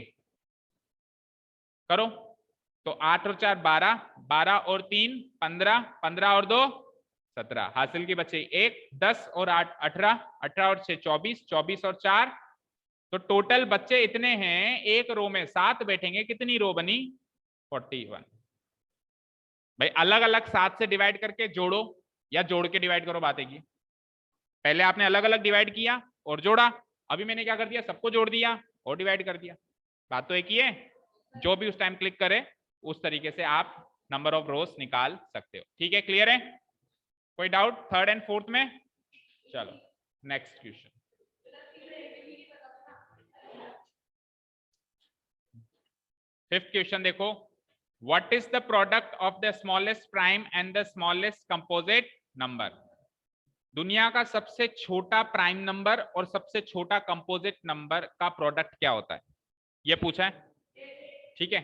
करो। तो 8 और 4 12, 12 और 3 15, 15 और 2 17, हासिल के बच्चे 1, 10 और 8 18, 18 और 6 24, 24 और 4, तो टोटल बच्चे इतने हैं, एक रो में 7 बैठेंगे, कितनी रो बनी, 41। भाई अलग अलग 7 से डिवाइड करके जोड़ो या जोड़ के डिवाइड करो, बात है की। पहले आपने अलग अलग डिवाइड किया और जोड़ा, अभी मैंने क्या कर दिया, सबको जोड़ दिया और डिवाइड कर दिया, बात तो एक ही है। जो भी उस टाइम क्लिक करे उस तरीके से आप नंबर ऑफ रोज निकाल सकते हो, ठीक है, क्लियर है। कोई डाउट 3rd एंड 4th में, चलो नेक्स्ट क्वेश्चन। 5th क्वेश्चन देखो, what is the product of the smallest prime and the smallest composite number. दुनिया का सबसे छोटा प्राइम नंबर और सबसे छोटा कंपोजिट नंबर का प्रोडक्ट क्या होता है, ये पूछा है, ठीक है।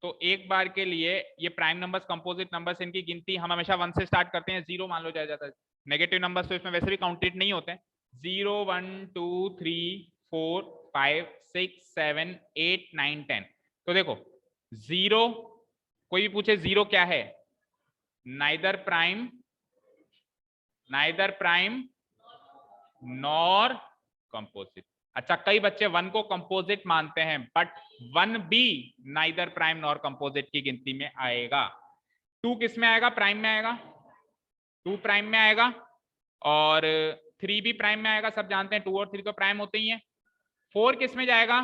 तो एक बार के लिए ये प्राइम नंबर्स, कंपोजिट नंबर्स, इनकी गिनती हम हमेशा 1 से स्टार्ट करते हैं, 0 मान लो जाया जाता है। नेगेटिव नंबर्स तो इसमें वैसे भी काउंटेड नहीं होते हैं। 0 1 2 3 4 5 6 7 8 9 10। तो देखो 0, कोई भी पूछे 0 क्या है, नाइदर प्राइम नॉर कंपोजिट। अच्छा, कई बच्चे 1 को कंपोजिट मानते हैं, बट 1 भी neither prime nor composite key गिनती में आएगा। 2 किस में आएगा, प्राइम में आएगा, 2 प्राइम में आएगा, और 3 भी प्राइम में आएगा, सब जानते हैं 2 और 3 तो प्राइम होते ही हैं। 4 किस में जाएगा,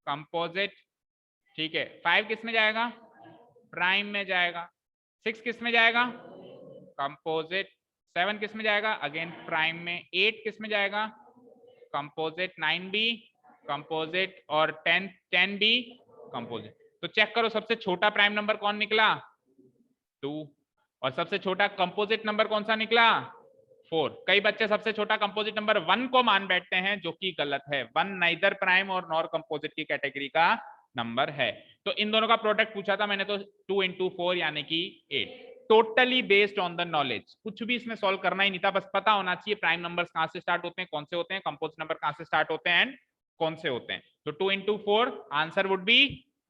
कंपोजिट, ठीक है। 5 किस में जाएगा, प्राइम में जाएगा। 6 किस में जाएगा, कंपोजिट। 7 किस में जाएगा, अगेन प्राइम में। 8 किस में जाएगा, कंपोजिट। 9 भी कंपोजिट, और 10 भी कंपोजिट। तो चेक करो सबसे छोटा प्राइम नंबर कौन निकला, 2, और सबसे छोटा कंपोजिट नंबर कौन सा निकला, 4। कई बच्चे सबसे छोटा कंपोजिट नंबर 1 को मान बैठते हैं, जो कि गलत है। 1 नाइदर प्राइम और नॉर कंपोजिट की कैटेगरी का नंबर है। तो इन दोनों का प्रोडक्ट पूछा था मैंने, तो 2 × 4 यानी कि 8, totally based on the knowledge. कुछ भी इसमें सॉल्व करना ही नहीं था, बस पता होना चाहिए प्राइम नंबर्स कहां से स्टार्ट होते हैं, कौन से होते हैं, कंपोजिट नंबर कहां से स्टार्ट होते हैं, एंड कौन से होते हैं। तो 2 into 4 आंसर वुड बी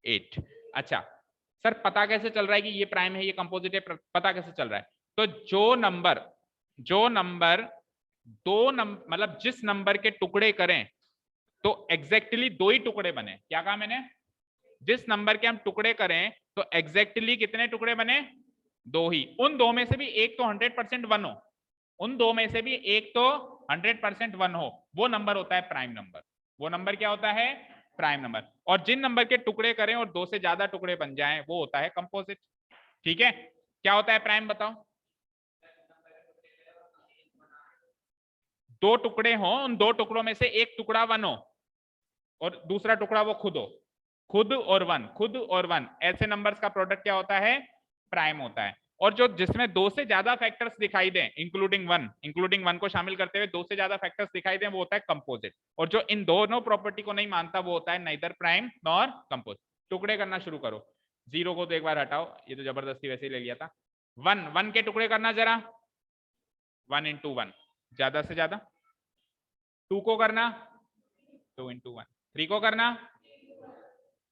8। अच्छा सर पता कैसे चल रहा है कि ये प्राइम है ये कंपोजिट है, पता कैसे चल रहा है? तो जो नंबर दो नंबर मतलब जिस नंबर के टुकड़े करें तो एग्जैक्टली दो ही टुकड़े बने। क्या कहा मैंने? जिस नंबर के हम टुकड़े करें तो एग्जैक्टली कितने टुकड़े बने? दो ही। उन दो में से भी एक तो 100% वन हो, उन दो में से भी एक तो 100% वन हो, वो नंबर होता है प्राइम नंबर। वो नंबर क्या होता है? Prime number. और जिन नंबर के टुकड़े करें और दो से ज्यादा टुकड़े बन जाएं वो होता है कंपोजिट। ठीक है, क्या होता है प्राइम बताओ? दो टुकड़े हो, उन दो टुकड़ों में से एक टुकड़ा वन हो और दूसरा टुकड़ा वो खुद हो। खुद और वन, खुद और वन, ऐसे नंबर्स का प्रोडक्ट क्या होता है? प्राइम होता है। और जो जिसमें दो से ज्यादा फैक्टर्स दिखाई दें इंक्लूडिंग वन को शामिल करते हुए दो से ज्यादा फैक्टर्स दिखाई दें वो होता है कंपोजिट। और जो इन दोनों प्रॉपर्टी को नहीं मानता वो होता है नाइदर प्राइम नॉर कंपोजिट। टुकड़े करना शुरू करो। जीरो को तो एक बार हटाओ, ये तो जबरदस्ती वैसे ही ले लिया था। वन के टुकड़े करना जरा, 1 into 1 ज्यादा से ज्यादा। 2 को करना 2 into 1। 3 को करना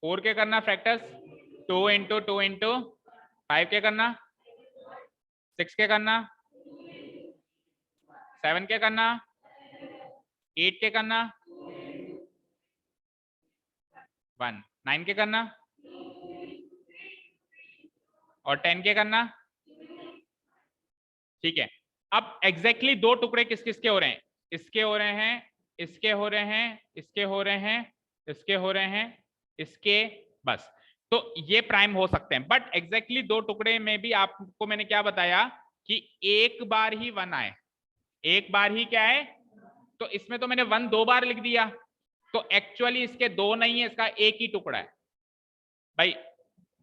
4 के करना फैक्टर्स 2 into 2 into 5 के करना 6 के करना 7 के करना 8 के करना 1 9 के करना और 10 के करना। ठीक है, अब एग्जैक्टली दो टुकड़े किस किस के हो रहे हैं? इसके हो रहे हैं, इसके हो रहे हैं, इसके हो रहे हैं, इसके हो रहे हैं, इसके, बस। तो ये प्राइम हो सकते हैं। बट एग्जैक्टली दो टुकड़े में भी आपको मैंने क्या बताया कि एक बार ही वन आए, एक बार ही क्या है? तो इसमें तो मैंने वन दो बार लिख दिया, तो एक्चुअली इसके दो नहीं है, इसका एक ही टुकड़ा है। भाई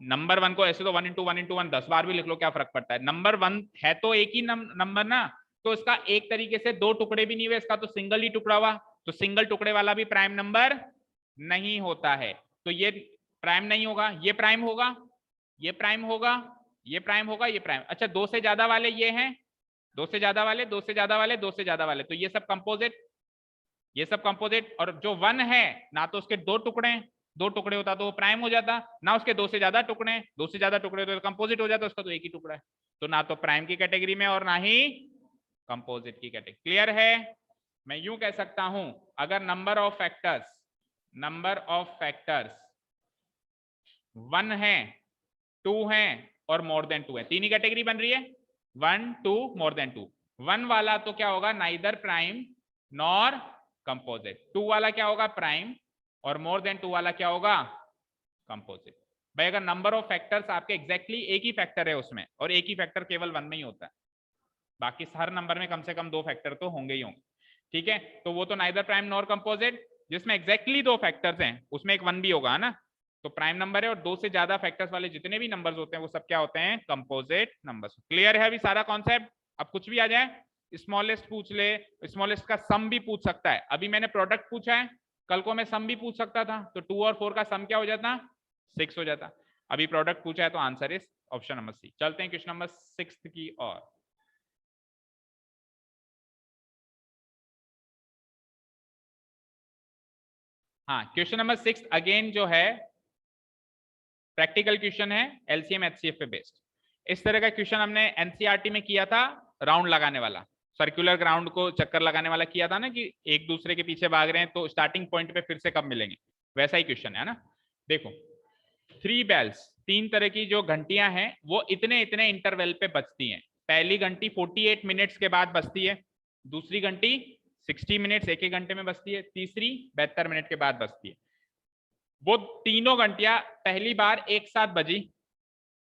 नंबर वन को ऐसे तो 1 into 1 into 1 10 बार भी लिख लो, क्या फर्क पड़ता है? नंबर वन है तो एक ही नंबर ना, तो इसका एक तरीके से दो टुकड़े भी नहीं हुए, इसका तो सिंगल ही टुकड़ा हुआ। तो सिंगल टुकड़े वाला भी प्राइम नंबर नहीं होता है। तो ये प्राइम नहीं होगा, ये प्राइम होगा, ये प्राइम होगा, ये प्राइम होगा, ये प्राइम। अच्छा दो से ज्यादा वाले ये हैं, दो से ज्यादा वाले, दो से ज्यादा वाले, दो से ज्यादा वाले, तो ये सब कंपोजिट, ये सब कंपोजिट। और जो वन है ना तो उसके दो टुकड़े, दो टुकड़े होता तो वो प्राइम हो जाता, ना उसके दो से ज्यादा टुकड़े, दो से ज्यादा टुकड़े तो कंपोजिट हो जाता, उसका तो एक ही टुकड़ा है। तो ना तो प्राइम की कैटेगरी में और ना ही कंपोजिट की कैटेगरी। क्लियर है? मैं यूं कह सकता हूं, अगर नंबर ऑफ फैक्टर्स वन है, टू है और मोर देन टू है, तीन ही कैटेगरी बन रही है, 1 2 मोर देन 2। वन वाला तो क्या होगा? Neither prime nor composite. Two वाला क्या होगा? प्राइम। और मोर देन टू वाला क्या होगा? कंपोजिट। भाई अगर नंबर ऑफ फैक्टर्स आपके एग्जैक्टली एक ही फैक्टर है उसमें, और एक ही फैक्टर केवल वन में ही होता है, बाकी हर नंबर में कम से कम दो फैक्टर तो होंगे ही होंगे। ठीक है, तो वो तो नाइदर प्राइम नॉर कंपोजिट। जिसमें एग्जैक्टली दो फैक्टर्स हैं उसमें एक वन भी होगा ना, तो प्राइम नंबर है। और दो से ज्यादा फैक्टर्स वाले जितने भी नंबर्स होते हैं वो सब क्या होते हैं? Composite numbers. क्लियर है अभी सारा कॉन्सेप्ट? अब कुछ भी आ जाए, स्मॉलेस्ट पूछ ले, स्मॉलेस्ट का सम भी पूछ सकता है। अभी मैंने प्रोडक्ट पूछा है, कल को मैं सम भी पूछ सकता था, तो 2 और 4 का सम क्या हो जाता? 6 हो जाता। अभी प्रोडक्ट पूछा है तो answer is option number C. चलते हैं क्वेश्चन नंबर 6 की ओर। हाँ, क्वेश्चन नंबर 6 अगेन जो है प्रैक्टिकल क्वेश्चन है, एलसीएम एचसीएफ पे बेस्ड। इस तरह का क्वेश्चन हमने एनसीईआरटी में किया था, राउंड लगाने वाला, सर्कुलर ग्राउंड को चक्कर लगाने वाला किया था ना, कि एक दूसरे के पीछे भाग रहे हैं तो स्टार्टिंग पॉइंट पे फिर से कब मिलेंगे, वैसा ही क्वेश्चन है ना। देखो 3 बेल्स, तीन तरह की जो घंटियां हैं वो इतने इतने इंटरवल पे बजती हैं। पहली घंटी 48 मिनट्स के बाद बजती है, दूसरी घंटी 60 मिनट्स, एक एक घंटे में बजती है, तीसरी 72 मिनट के बाद बजती है। वो तीनों घंटियां पहली बार एक साथ बजी,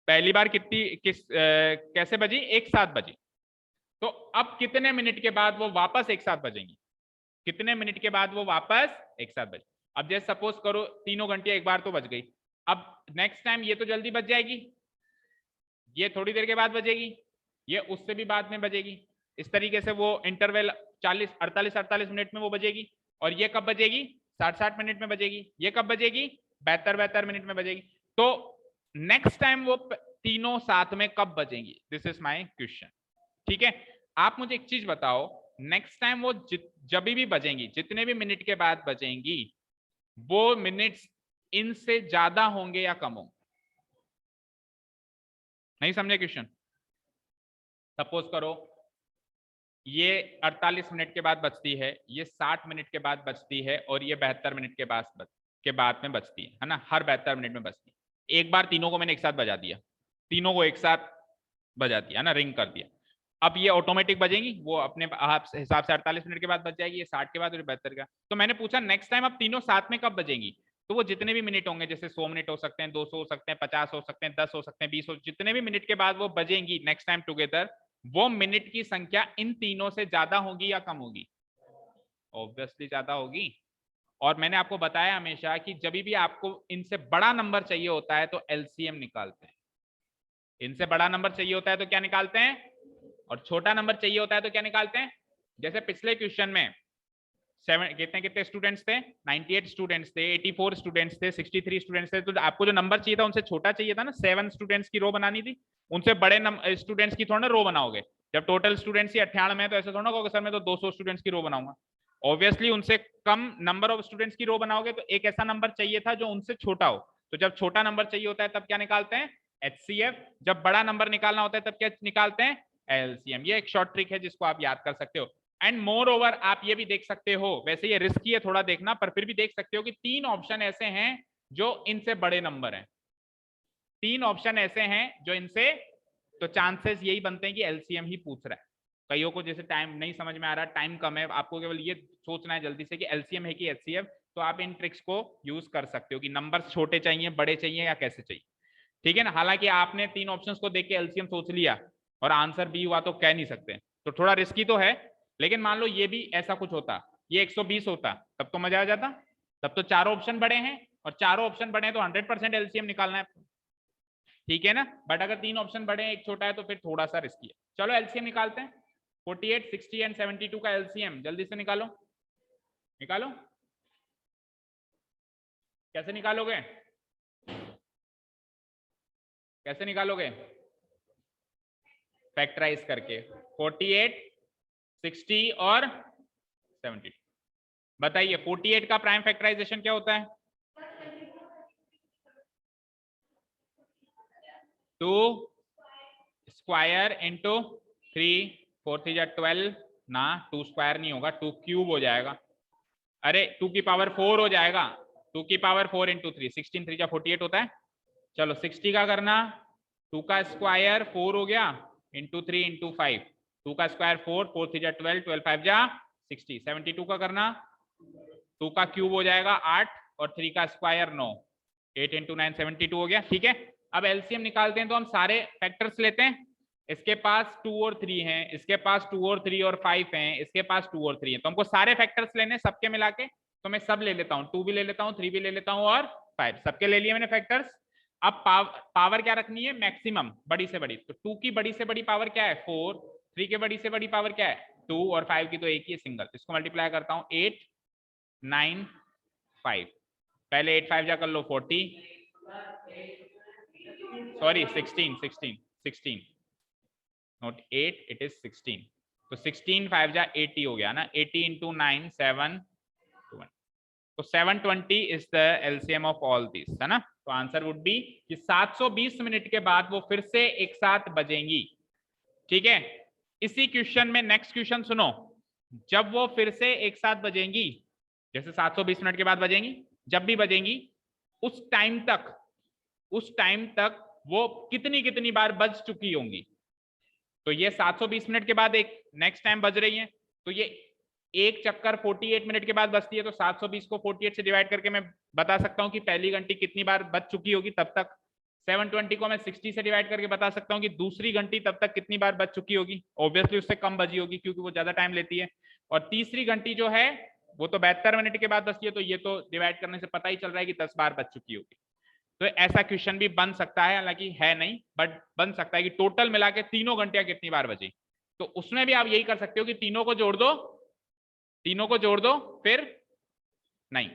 पहली बार कैसे बजी? एक साथ बजी। तो अब कितने मिनट के बाद वो वापस एक साथ बजेंगी? कितने मिनट के बाद वो वापस एक साथ बजे? अब जैसे सपोज करो तीनों घंटियां एक बार तो बज गई, अब नेक्स्ट टाइम ये तो जल्दी बज जाएगी, ये थोड़ी देर के बाद बजेगी, ये उससे भी बाद में बजेगी। इस तरीके से वो इंटरवल 48 मिनट में वो बजेगी। और ये कब बजेगी? 60 मिनट में बजेगी। ये कब बजेगी? 72 मिनट में बजेगी। तो नेक्स्ट टाइम वो तीनों साथ में कब बजेंगी? This is my question. ठीक है, आप मुझे एक चीज बताओ, नेक्स्ट टाइम वो जब भी बजेंगी, जितने भी मिनट के बाद बजेंगी, वो मिनट्स इनसे ज्यादा होंगे या कम होंगे? नहीं समझे क्वेश्चन? सपोज करो ये 48 मिनट के बाद बचती है, ये 60 मिनट के बाद बचती है, और ये 72 मिनट के बाद में बचती है ना, हर 72 मिनट में बचती है। एक बार तीनों को मैंने एक साथ बजा दिया, तीनों को एक साथ बजा दिया ना, रिंग कर दिया। अब ये ऑटोमेटिक बजेंगी, वो अपने हिसाब से 48 मिनट के बाद बच जाएगी, ये 60 के बाद और 72 का। तो मैंने पूछा नेक्स्ट टाइम अब तीनों साथ में कब बजेंगी? तो वो जितने भी मिनट होंगे, जैसे 100 मिनट हो सकते हैं, 200 हो सकते हैं, 50 हो सकते हैं, 10 हो सकते हैं, 20 हो, जितने भी मिनट के बाद वो बजेंगी नेक्स्ट टाइम टुगेदर, वो मिनट की संख्या इन तीनों से ज्यादा होगी या कम होगी? ऑब्वियसली ज्यादा होगी। और मैंने आपको बताया हमेशा कि जब भी आपको इनसे बड़ा नंबर चाहिए होता है तो एलसीएम निकालते हैं। इनसे बड़ा नंबर चाहिए होता है तो क्या निकालते हैं, और छोटा नंबर चाहिए होता है तो क्या निकालते हैं? जैसे पिछले क्वेश्चन में कितने स्टूडेंट्स थे? 98 स्टूडेंट्स थे, 84 स्टूडेंट्स थे, 63 स्टूडेंट्स थे। तो आपको जो नंबर चाहिए था उनसे छोटा चाहिए था ना, 7 स्टूडेंट्स की रो बनानी थी। उनसे बड़े स्टूडेंट्स की थोड़ा ना रो बनाओगे। जब टोटल स्टूडेंट्स ही 98 है तो ऐसे थोड़ा ना कहोगे सर मैं तो 200 स्टूडेंट्स की रो बनाऊंगा। ऑब्वियसली उनसे कम नंबर ऑफ स्टूडेंट्स की रो बनाओगे तो एक ऐसा नंबर चाहिए था जो उनसे छोटा हो। तो जब छोटा नंबर चाहिए होता है तब क्या निकालते हैं? एचसीएफ। जब बड़ा नंबर निकालना होता है तब क्या निकालते हैं? एलसीएम। ये एक शॉर्ट ट्रिक है जिसको आप याद कर सकते हो। एंड मोर ओवर आप ये भी देख सकते हो, वैसे ये रिस्की है थोड़ा देखना, पर फिर भी देख सकते हो कि 3 ऑप्शन ऐसे हैं जो इनसे बड़े नंबर हैं। 3 ऑप्शन ऐसे हैं जो इनसे, तो चांसेस यही बनते हैं कि एलसीएम ही पूछ रहा है। कईयों को जैसे टाइम नहीं समझ में आ रहा, टाइम कम है, आपको केवल ये सोचना है जल्दी से कि एलसीएम है कि एचसीएफ, तो आप इन ट्रिक्स को यूज कर सकते हो कि नंबर छोटे चाहिए, बड़े चाहिए, या कैसे चाहिए। ठीक है ना? हालांकि आपने 3 ऑप्शंस को देख के एलसीएम सोच लिया और आंसर बी हुआ तो कह नहीं सकते, तो थोड़ा रिस्की तो है। लेकिन मान लो ये भी ऐसा कुछ होता, ये 120 होता, तब तो मजा आ जाता। तब तो चारों ऑप्शन बड़े हैं, और चारों ऑप्शन बड़े हैं तो 100% एलसीएम निकालना है। ठीक है ना? बट अगर 3 ऑप्शन बड़े हैं, एक छोटा है, तो फिर थोड़ा सा रिस्की है। चलो एलसीएम निकालते हैं। 48, 60 एंड 72 का एलसीएम जल्दी से निकालो। निकालो। कैसे निकालोगे? कैसे निकालोगे? फैक्टराइज करके। 48, 60 और 72। बताइए 48 का प्राइम फैक्टराइजेशन क्या होता है? 2 स्क्वायर इंटू 3, 4 3 जा 12 ना, 2 स्क्वायर नहीं होगा, 2 क्यूब हो जाएगा। अरे 2 की पावर 4 हो जाएगा। 2 की पावर 4 इंटू 3, 16 3 जा 48 होता है। चलो 60 का करना, 2 का स्क्वायर 4 हो गया, इंटू 3 इंटू 5, 2 का स्क्वायर 4, 4 3 जा 12, 12 5 जा 60। 72 का करना, 2 का क्यूब हो जाएगा 8, और 3 का स्क्वायर 9, 8 इंटू 9 72 हो गया। ठीक है, अब एलसीएम निकालते हैं तो हम सारे फैक्टर्स लेते हैं। इसके पास 2 और 3 हैं, इसके पास 2 और 3 और 5 हैं, इसके पास 2 और 3 है, तो हमको सारे फैक्टर्स लेने सबके मिला के। तो मैं सब ले लेता हूँ, 2 भी ले लेता हूँ, 3 भी ले लेता हूँ, और 5 सबके ले लिए मैंने फैक्टर्स। अब पावर क्या रखनी है? मैक्सिमम, बड़ी से बड़ी। तो 2 की बड़ी से बड़ी पावर क्या है? 4। 3 की बड़ी से बड़ी पावर क्या है? 2, और 5 की तो एक ही है, सिंगल। इसको मल्टीप्लाई करता हूँ, 8 9 5। पहले 8 5 जा कर लो 40, सॉरी 16 16 16, नॉट 8, इट इज 16। तो 16 5 जा 80 हो गया ना, 80 इंटू 9 720। तो 720 is the LCM of all this, है ना? तो आंसर वुड बी कि 720 मिनट के बाद वो फिर से एक साथ बजेंगी। ठीक है, इसी क्वेश्चन में नेक्स्ट क्वेश्चन सुनो। जब वो फिर से एक साथ बजेंगी, जैसे 720 मिनट के बाद बजेंगी, जब भी बजेंगी उस टाइम तक वो कितनी कितनी बार बज चुकी होंगी? तो ये 720 मिनट के बाद एक नेक्स्ट टाइम बज रही है, तो ये एक चक्कर 48 मिनट के बाद बजती है। तो 720 को 48 से डिवाइड करके मैं बता सकता हूं कि पहली घंटी कितनी बार बज चुकी होगी तब तक। 720 को मैं 60 से डिवाइड करके बता सकता हूं कि दूसरी घंटी तब तक कितनी बार बज चुकी होगी। ऑब्वियसली उससे कम बजी होगी क्योंकि वो ज्यादा टाइम लेती है। और तीसरी घंटी जो है वो तो 72 मिनट के बाद बजती है, तो ये तो डिवाइड करने से पता ही चल रहा है कि 10 बार बज चुकी होगी। तो ऐसा क्वेश्चन भी बन सकता है, हालांकि है नहीं, बट बन सकता है कि टोटल मिला के तीनों घंटियां कितनी बार बजी। तो उसमें भी आप यही कर सकते हो कि तीनों को जोड़ दो, तीनों को जोड़ दो, फिर नहीं,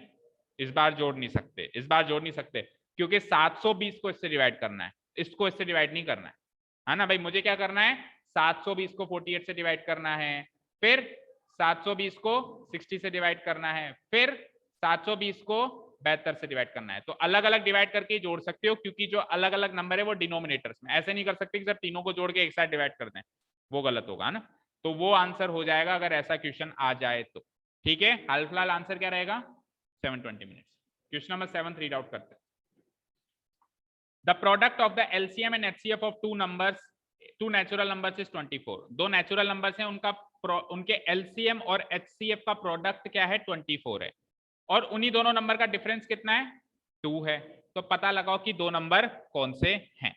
इस बार जोड़ नहीं सकते, इस बार जोड़ नहीं सकते, क्योंकि 720 को इससे डिवाइड करना है, इसको इससे डिवाइड नहीं करना है ना भाई? मुझे क्या करना है? 720 को 48 से डिवाइड करना है, फिर 720 को 60 से डिवाइड करना है, फिर 720 को 72 से डिवाइड करना है तो अलग अलग डिवाइड करके ही जोड़ सकते हो, क्योंकि जो अलग अलग नंबर है वो डिनोमिनेटर्स में, ऐसे नहीं कर सकते कि सर तीनों को जोड़ के एक साथ डिवाइड कर दें, वो गलत होगा ना। तो वो आंसर हो जाएगा अगर ऐसा क्वेश्चन आ जाए तो। ठीक है, हाल फिलहाल आंसर क्या रहेगा 720 minutes. Question number 7 read out करते हैं। The product of the LCM and HCF of two natural numbers is 24। दो नेचुरल नंबर्स हैं, उनके एलसीएम और एचसीएफ का प्रोडक्ट क्या है 24 है, और उन्हीं दोनों नंबर का डिफरेंस कितना है 2 है। तो पता लगाओ कि दो नंबर कौन से हैं।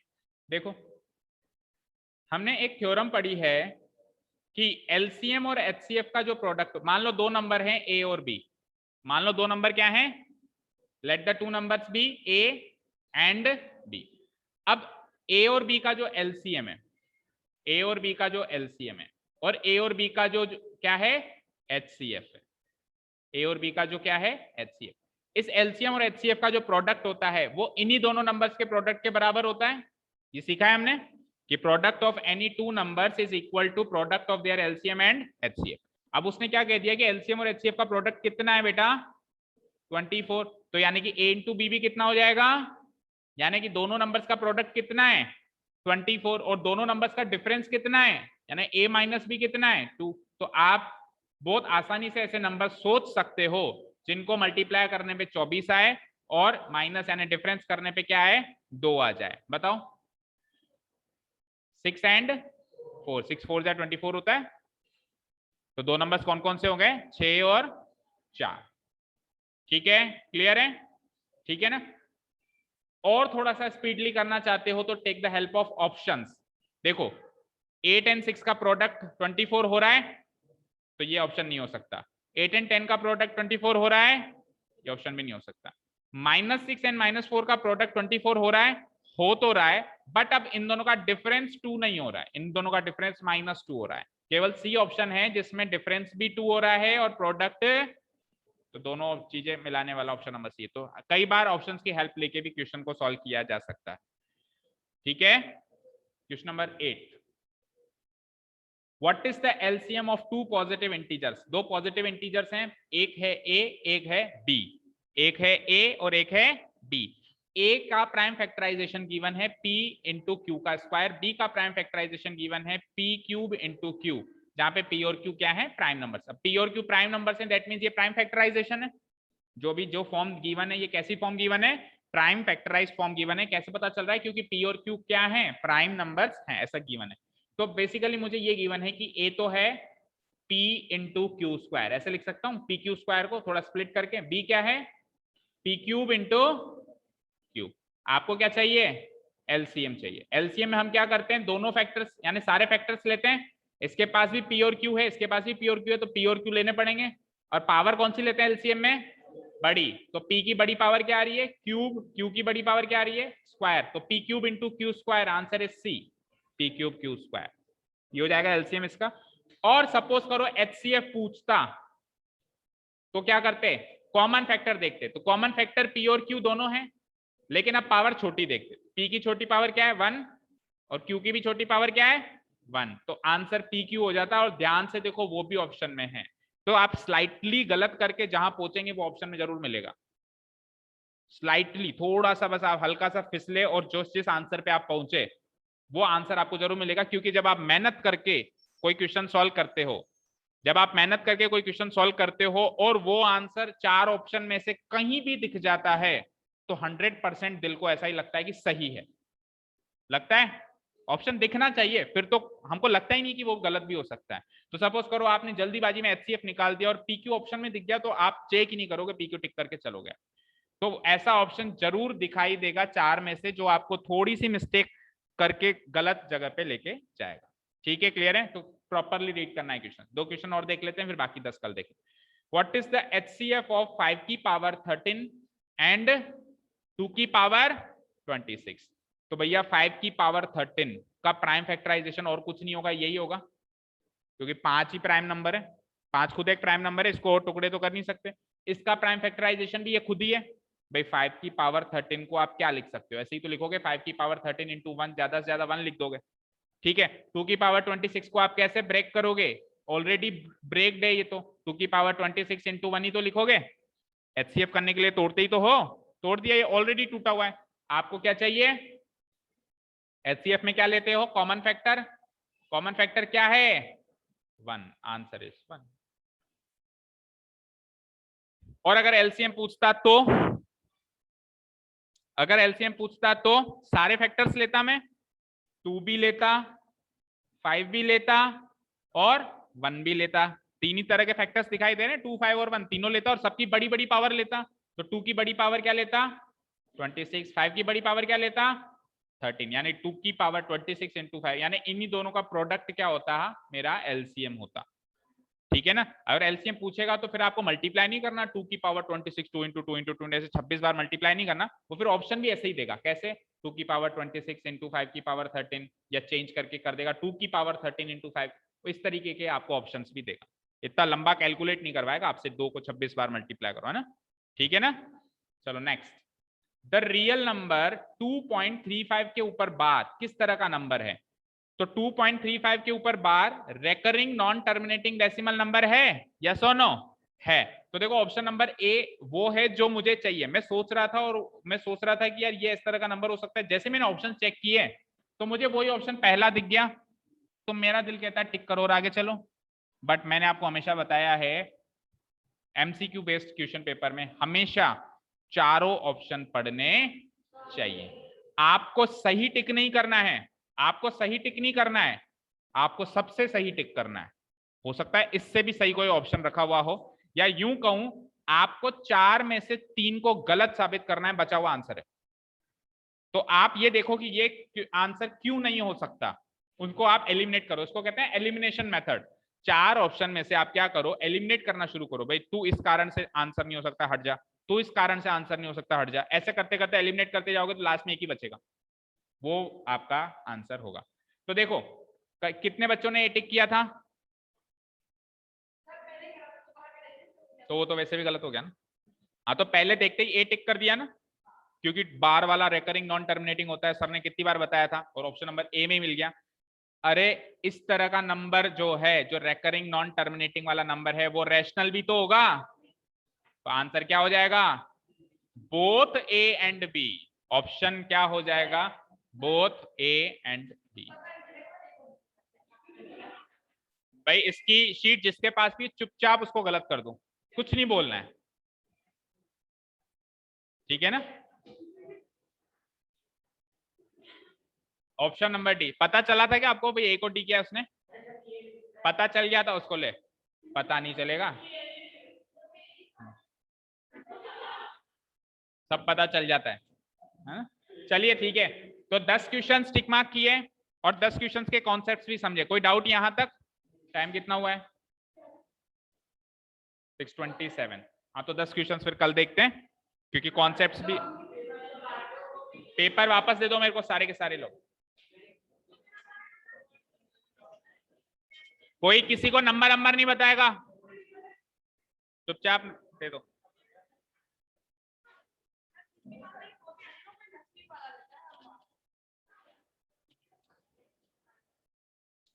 देखो हमने एक थ्योरम पढ़ी है कि एलसीएम और एचसीएफ का जो प्रोडक्ट, मान लो दो नंबर हैं ए और बी, मान लो दो नंबर क्या हैं, let the two numbers be A and B. अब ए और बी का जो एलसीएम है, ए और बी का जो एलसीएम है, और ए और बी का जो क्या है एचसीएफ है, ए और बी का जो क्या है एचसीएफ, इस एलसीएम और एचसीएफ का जो प्रोडक्ट होता है वो इन्हीं दोनों नंबर्स के प्रोडक्ट के बराबर होता है। ये सीखा है हमने कि product of any two numbers is equal to product of their LCM and HCF. अब उसने क्या कह दिया कि एलसीएम और एचसीएफ का प्रोडक्ट कितना है बेटा 24, तो यानी कि ए इंटू बी भी कितना हो जाएगा, यानी कि दोनों नंबर्स का प्रोडक्ट कितना है 24, और दोनों नंबर्स का डिफरेंस कितना है, यानी ए माइनस बी कितना है 2। तो आप बहुत आसानी से ऐसे नंबर सोच सकते हो जिनको मल्टीप्लाई करने पे 24 आए और माइनस यानी डिफरेंस करने पे क्या आए 2 आ जाए। बताओ 6 एंड 4, 6 4 जा 24 होता है। तो दो नंबर्स कौन कौन से हो गए 6 और 4। ठीक है, क्लियर है, ठीक है ना। और थोड़ा सा स्पीडली करना चाहते हो तो take the help of options. देखो 8 एंड 6 का प्रोडक्ट 24 हो रहा है, तो ये ऑप्शन नहीं हो सकता। 8 एंड 10 का प्रोडक्ट 24 हो रहा है, ये ऑप्शन भी नहीं हो सकता। -6 एंड -4 का प्रोडक्ट 24 हो रहा है, हो तो रहा है, बट अब इन दोनों का डिफरेंस 2 नहीं हो रहा है, इन दोनों का डिफरेंस -2 हो रहा है। केवल सी ऑप्शन है जिसमें डिफरेंस भी 2 हो रहा है और प्रोडक्ट, तो दोनों चीजें मिलाने वाला ऑप्शन नंबर सी। तो कई बार ऑप्शंस की हेल्प लेके भी क्वेश्चन को सॉल्व किया जा सकता है। ठीक है, question number 8, what is the LCM of two positive integers. दो पॉजिटिव इंटीजर्स हैं, एक है ए एक है बी, एक है ए और एक है बी। ए का प्राइम फैक्टराइजेशन गिवन है p इंटू क्यू का स्क्वायर, बी का प्राइम फैक्टराइजेशन गिवन है p क्यूब इंटू क्यू, जहां पे p और q क्या है प्राइम नंबर्स। अब p और q प्राइम नंबर्स हैं, दैट मींस ये प्राइम फैक्टराइजेशन है। जो फॉर्म गिवन है ये कैसी फॉर्म गिवन है, प्राइम फैक्टराइज फॉर्म गिवन है। कैसे पता चल रहा है, क्योंकि p और q क्या है प्राइम नंबर्स हैं, ऐसा गिवन है। तो बेसिकली मुझे ये गिवन है कि a तो है p इंटू क्यू स्क्वायर, ऐसे लिख सकता हूँ, p क्यू स्क्वायर को थोड़ा स्प्लिट करके, b क्या है p क्यूब इंटू क्यूब। आपको क्या चाहिए एलसीएम चाहिए। एलसीएम में हम क्या करते हैं, दोनों फैक्टर्स यानी सारे फैक्टर्स लेते हैं, इसके पास भी p और q है, इसके पास भी p और q है, तो p और q लेने पड़ेंगे। और पावर कौन सी लेते हैं एलसीएम में, बड़ी, तो p की बड़ी पावर क्या आ रही है क्यूब, q की बड़ी पावर क्या आ रही है स्क्वायर, तो p cube into Q square, answer is C p cube Q square, ये हो जाएगा एलसीएम इसका। और सपोज करो एचसीएफ पूछता तो क्या करते, कॉमन फैक्टर देखते, तो कॉमन फैक्टर p और q दोनों हैं, लेकिन अब पावर छोटी देखते, p की छोटी पावर क्या है 1 और q की भी छोटी पावर क्या है 1, तो आंसर p q हो जाता है। और ध्यान से देखो वो भी ऑप्शन में है, तो आप स्लाइटली गलत करके जहां पहुंचेंगे वो ऑप्शन में जरूर मिलेगा। स्लाइटली थोड़ा सा बस आप हल्का सा फिसले और जो जिस आंसर पे आप पहुंचे वो आंसर आपको जरूर मिलेगा। क्योंकि जब आप मेहनत करके कोई क्वेश्चन सॉल्व करते हो, जब आप मेहनत करके कोई क्वेश्चन सॉल्व करते हो और वो आंसर 4 ऑप्शन में से कहीं भी दिख जाता है, तो 100% दिल को ऐसा ही लगता है कि सही है, लगता है ऑप्शन दिखना चाहिए, फिर तो हमको लगता ही नहीं कि वो गलत भी हो सकता है। तो सपोज करो आपने जल्दीबाजी में एचसीएफ निकाल दिया और पीक्यू ऑप्शन में दिख गया, तो आप चेक ही नहीं करोगे, पीक्यू टिक करके चलोगे। तो ऐसा ऑप्शन जरूर दिखाई देगा 4 में से जो आपको थोड़ी सी मिस्टेक करके गलत जगह पे लेके जाएगा। ठीक है, क्लियर है। तो प्रॉपरली रीड करना है क्वेश्चन। 2 क्वेश्चन और देख लेते हैं, फिर बाकी 10 कल देखें। What is the HCF of 5 की पावर 13 एंड 2 की पावर 26। तो भैया 5 की पावर 13 का प्राइम फैक्टराइजेशन और कुछ नहीं होगा, यही होगा, क्योंकि 5 ही प्राइम नंबर है, 5 खुद एक प्राइम नंबर है, इसको और टुकड़े तो कर नहीं सकते। इसका प्राइम फैक्टराइजेशन भी ये खुद ही है। भाई 5 की पावर 13 को आप क्या लिख सकते हो, ऐसे ही तो लिखोगे 5 की पावर 13 इंटू 1, ज्यादा से ज्यादा 1 लिख दोगे। ठीक है, 2 की पावर 26 को आप कैसे ब्रेक करोगे, ऑलरेडी ब्रेक्ड है ये, तो 2 की पावर 26 इंटू 1 ही तो लिखोगे। HCF करने के लिए तोड़ते ही तो हो, तोड़ दिया, ये ऑलरेडी टूटा हुआ है। आपको क्या चाहिए, HCF में क्या लेते हो, कॉमन फैक्टर। कॉमन फैक्टर क्या है, 1, आंसर इज 1। और अगर एलसीएम पूछता तो, अगर एलसीएम पूछता तो सारे फैक्टर्स लेता मैं, 2 भी लेता, 5 भी लेता और 1 भी लेता। तीन ही तरह के फैक्टर्स दिखाई दे रहे हैं, 2, 5 और 1, तीनों लेता और सबकी बड़ी बड़ी पावर लेता। तो 2 की बड़ी पावर क्या लेता, 26, 5 की बड़ी पावर क्या लेता, 13, यानी 2 की पावर 26 इंटू 5, यानी इन्हीं दोनों का प्रोडक्ट क्या होता है, मेरा एलसीएम होता। ठीक है ना। अगर एलसीएम पूछेगा तो फिर आपको मल्टीप्लाई नहीं करना, 2 की पावर 26, 2 इंटू 2 इंटू 2, ऐसे 26 बार मल्टीप्लाई नहीं करना, वो फिर ऑप्शन भी ऐसे ही देगा। कैसे, 2 की पावर 26 इंटू 5 की पावर 13, या चेंज करके कर देगा 2 की पावर 13 इंटू 5, इस तरीके के आपको ऑप्शन भी देगा। इतना लंबा कैलकुलेट नहीं करवाएगा आपसे, 2 को 26 बार मल्टीप्लाई करो, है ना। ठीक है ना। चलो नेक्स्ट, द रियल नंबर 2.35 के ऊपर बार किस तरह का नंबर है। तो 2.35 के ऊपर bar recurring non terminating decimal number है, यस और नो, है। तो देखो ऑप्शन नंबर ए वो है जो मुझे चाहिए। मैं सोच रहा था कि यार ये इस तरह का नंबर हो सकता है, जैसे मैंने ऑप्शन चेक किए तो मुझे वही ऑप्शन पहला दिख गया, तो मेरा दिल कहता है टिक करो और आगे चलो। बट मैंने आपको हमेशा बताया है, एमसीक्यू बेस्ड क्वेश्चन पेपर में हमेशा चारों ऑप्शन पढ़ने चाहिए। आपको सही टिक नहीं करना है, आपको सही टिक नहीं करना है, आपको सबसे सही टिक करना है। हो सकता है इससे भी सही कोई ऑप्शन रखा हुआ हो, या यूं कहूं आपको 4 में से 3 को गलत साबित करना है, बचा हुआ आंसर है। तो आप ये देखो कि ये आंसर क्यों नहीं हो सकता, उनको आप एलिमिनेट करो। इसको कहते हैं एलिमिनेशन मेथड। 4 ऑप्शन में से आप क्या करो, एलिमिनेट करना शुरू करो। भाई तू इस कारण से आंसर नहीं हो सकता, हट जा, तू इस कारण से आंसर नहीं हो सकता, हट जा। ऐसे करते करते एलिमिनेट करते जाओगे तो लास्ट में एक ही बचेगा, वो आपका आंसर होगा। तो देखो कितने बच्चों ने ए टिक किया था, तो वो तो वैसे भी गलत हो गया ना। हाँ तो पहले देखते ही ए टिक कर दिया ना, क्योंकि बार वाला रेकरिंग नॉन टर्मिनेटिंग होता है, सर ने कितनी बार बताया था, और ऑप्शन नंबर ए में मिल गया। अरे इस तरह का नंबर जो है, जो रेकरिंग नॉन टर्मिनेटिंग वाला नंबर है, वो रैशनल भी तो होगा। तो आंसर क्या हो जाएगा, both A and B. Option क्या हो जाएगा, बोथ ए एंड बी। भाई इसकी शीट जिसके पास भी चुपचाप उसको गलत कर दो, कुछ नहीं बोलना है, ठीक है ना। Option number D. पता चला था कि आपको, भाई ए को डी किया उसने, पता चल गया था उसको, ले पता नहीं चलेगा, सब पता चल जाता है, हाँ? चलिए ठीक है, तो 10 क्वेश्चन टिक मार्क किए और 10 क्वेश्चन के कॉन्सेप्ट्स भी समझे। कोई डाउट यहां तक, टाइम कितना हुआ है, 6:27। हाँ तो 10 क्वेश्चन फिर कल देखते हैं, क्योंकि कॉन्सेप्ट्स भी। पेपर वापस दे दो मेरे को सारे के सारे लोग, कोई किसी को नंबर नहीं बताएगा, चुपचाप दे दो।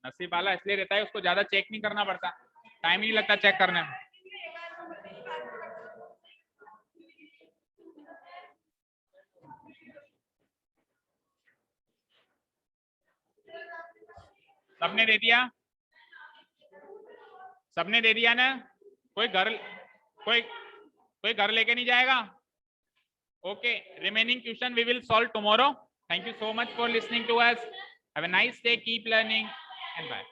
नसीब वाला इसलिए रहता है, उसको ज्यादा चेक नहीं करना पड़ता, टाइम नहीं लगता चेक करने में। सबने दे दिया, सबने दे दिया ना। कोई घर लेके नहीं जाएगा। Okay, remaining question we will solve tomorrow. Thank you so much for listening to us. Have a nice day, keep learning and bye.